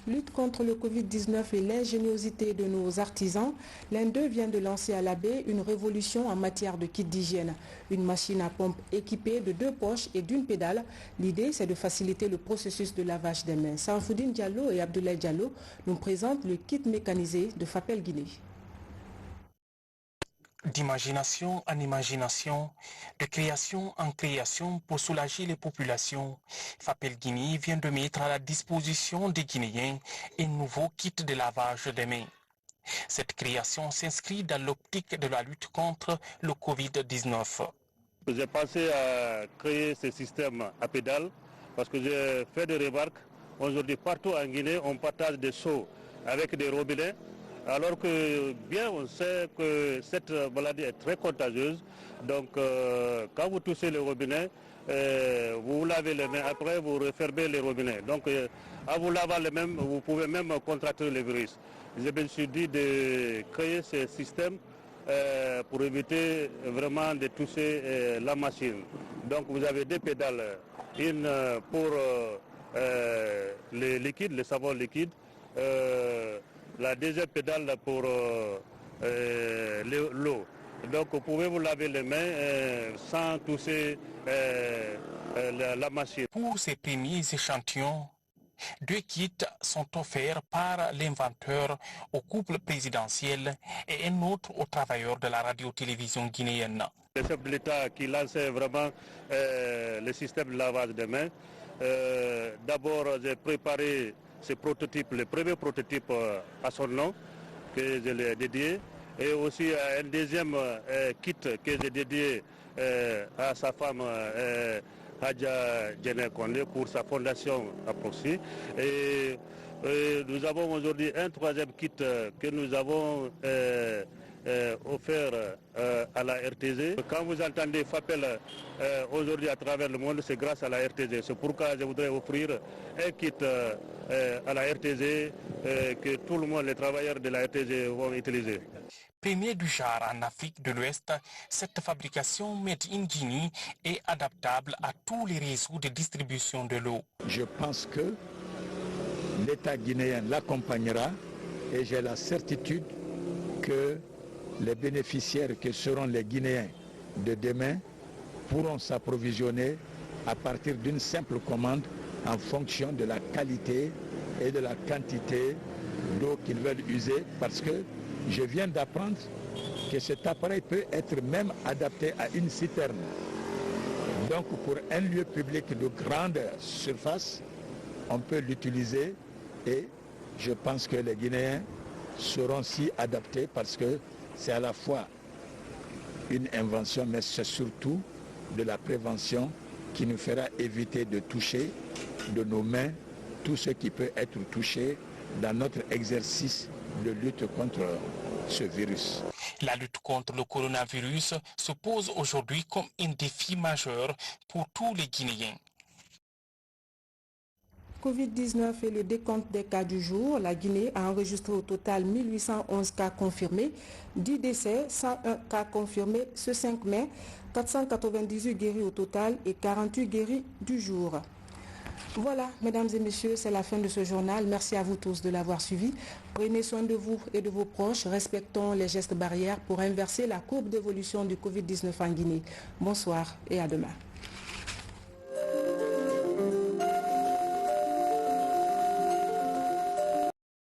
Lutte contre le Covid-19 et l'ingéniosité de nos artisans, l'un d'eux vient de lancer à la baie une révolution en matière de kit d'hygiène. Une machine à pompe équipée de 2 poches et d'une pédale. L'idée, c'est de faciliter le processus de lavage des mains. Sarfoudine Diallo et Abdoulaye Diallo nous présentent le kit mécanisé de Fapel Guinée. D'imagination en imagination, de création en création pour soulager les populations, Fapel Guinée vient de mettre à la disposition des Guinéens un nouveau kit de lavage des mains. Cette création s'inscrit dans l'optique de la lutte contre le Covid-19. J'ai pensé à créer ce système à pédale parce que j'ai fait des remarques. Aujourd'hui, partout en Guinée, on partage des seaux avec des robinets. Alors que bien on sait que cette maladie est très contagieuse, donc quand vous touchez le robinet, vous lavez les mains, après vous refermez les robinets. Donc en vous lavant les mains, vous pouvez même contracter le virus. Je me suis dit de créer ce système pour éviter vraiment de toucher la machine. Donc vous avez 2 pédales, une pour le liquide, le savon liquide, la deuxième pédale pour l'eau. Donc vous pouvez vous laver les mains sans toucher la machine. Pour ces premiers échantillons, 2 kits sont offerts par l'inventeur au couple présidentiel et un autre aux travailleurs de la radio-télévision guinéenne. Le chef de l'État qui lançait vraiment le système de lavage des mains, d'abord j'ai préparé ce prototype, le premier prototype à son nom que je lui ai dédié, et aussi un deuxième kit que j'ai dédié à sa femme Hadja Djené Kondé pour sa fondation à Proxy. Et nous avons aujourd'hui un 3e kit que nous avons offert à la RTZ. Quand vous entendez Fapel aujourd'hui à travers le monde, c'est grâce à la RTZ. C'est pourquoi je voudrais offrir un kit à la RTZ que tout le monde, les travailleurs de la RTZ vont utiliser. Premier du genre en Afrique de l'Ouest, cette fabrication Made in Guinée est adaptable à tous les réseaux de distribution de l'eau. Je pense que l'État guinéen l'accompagnera et j'ai la certitude que les bénéficiaires que seront les Guinéens de demain pourront s'approvisionner à partir d'une simple commande en fonction de la qualité et de la quantité d'eau qu'ils veulent user, parce que je viens d'apprendre que cet appareil peut être même adapté à une citerne. Donc pour un lieu public de grande surface, on peut l'utiliser et je pense que les Guinéens seront si adaptés parce que c'est à la fois une invention, mais c'est surtout de la prévention qui nous fera éviter de toucher de nos mains tout ce qui peut être touché dans notre exercice de lutte contre ce virus. La lutte contre le coronavirus se pose aujourd'hui comme un défi majeur pour tous les Guinéens. Covid-19 et le décompte des cas du jour. La Guinée a enregistré au total 1811 cas confirmés, 10 décès, 101 cas confirmés ce 5 mai, 498 guéris au total et 48 guéris du jour. Voilà, mesdames et messieurs, c'est la fin de ce journal. Merci à vous tous de l'avoir suivi. Prenez soin de vous et de vos proches. Respectons les gestes barrières pour inverser la courbe d'évolution du Covid-19 en Guinée. Bonsoir et à demain.